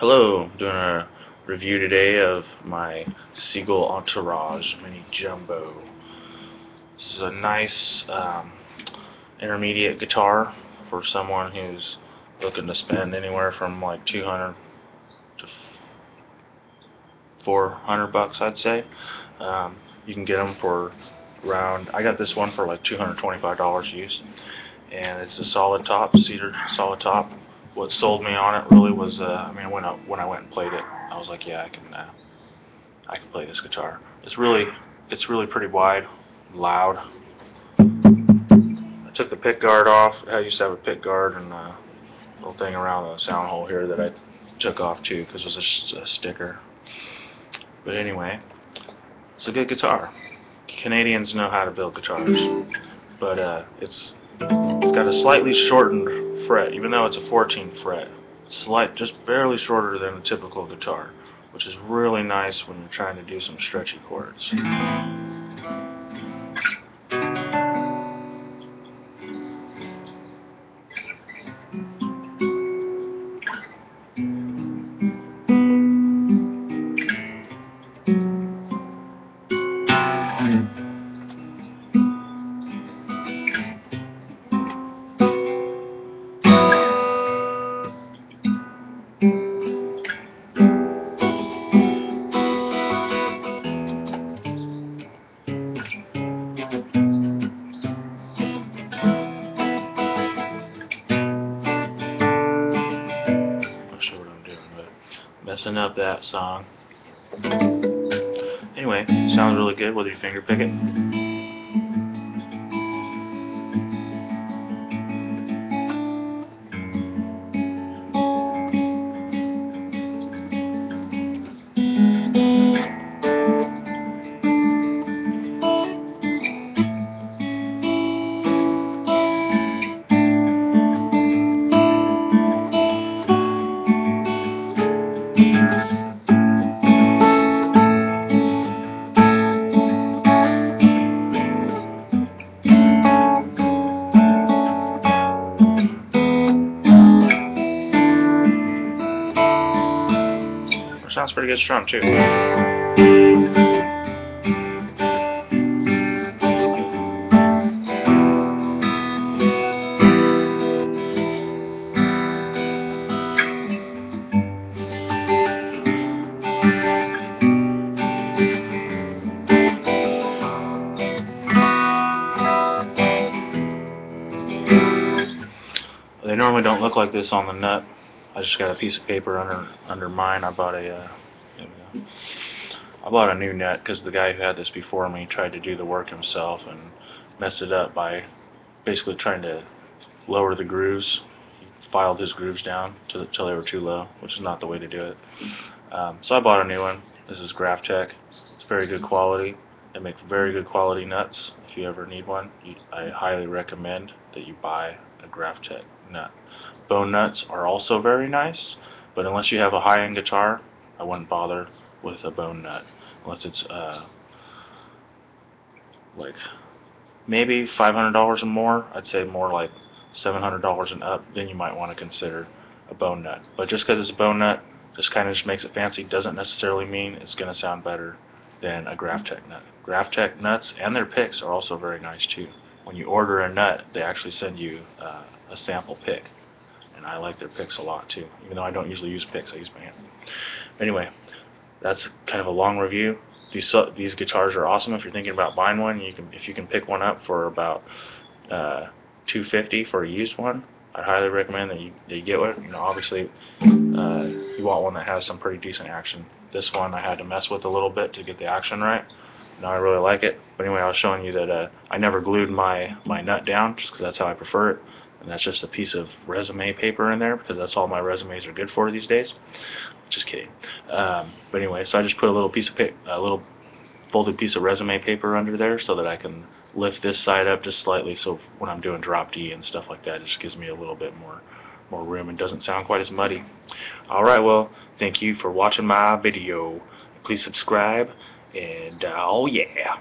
Hello, I'm doing a review today of my Seagull Entourage Mini Jumbo. This is a nice intermediate guitar for someone who's looking to spend anywhere from like 200 to 400 bucks, I'd say. You can get them for around, I got this one for like $225 used, and it's a solid top, cedar solid top. What sold me on it really was, I mean, when I went and played it, I was like, yeah, I can play this guitar. It's really pretty wide, loud. I took the pick guard off. I used to have a pick guard and a little thing around the sound hole here that I took off too because it was just a sticker. But anyway, it's a good guitar. Canadians know how to build guitars, but it's got a slightly shortened fret, even though it's a 14th fret. Just barely shorter than a typical guitar, which is really nice when you're trying to do some stretchy chords. Messing up that song. Anyway, sounds really good whether you finger pick it. Sounds pretty good strum too. They normally don't look like this on the nut. I just got a piece of paper under mine. I bought a new nut because the guy who had this before me tried to do the work himself and messed it up by basically trying to lower the grooves. He filed his grooves down till they were too low, which is not the way to do it. So I bought a new one. This is Graphtec. It's very good quality. They make very good quality nuts. If you ever need one, I highly recommend that you buy a Graphtec nut. Bone nuts are also very nice, but unless you have a high-end guitar, I wouldn't bother with a bone nut unless it's like maybe $500 or more. I'd say more like $700 and up. Then you might want to consider a bone nut. But just because it's a bone nut, just makes it fancy. Doesn't necessarily mean it's going to sound better than a Graphtec nut. Graphtec nuts and their picks are also very nice too. When you order a nut, they actually send you a sample pick. And I like their picks a lot too. Even though I don't usually use picks, I use my hand. Anyway, that's kind of a long review. These guitars are awesome. If you're thinking about buying one, if you can pick one up for about $250 for a used one, I highly recommend that you get one. You know, obviously, you want one that has some pretty decent action. This one I had to mess with a little bit to get the action right. Now I really like it. But anyway, I was showing you that I never glued my nut down just because that's how I prefer it. And that's just a piece of resume paper in there because that's all my resumes are good for these days. Just kidding. But anyway, so I just put a little folded piece of resume paper under there so that I can lift this side up just slightly. So when I'm doing drop D and stuff like that, it just gives me a little bit more room and doesn't sound quite as muddy. All right, well, thank you for watching my video. Please subscribe and oh yeah.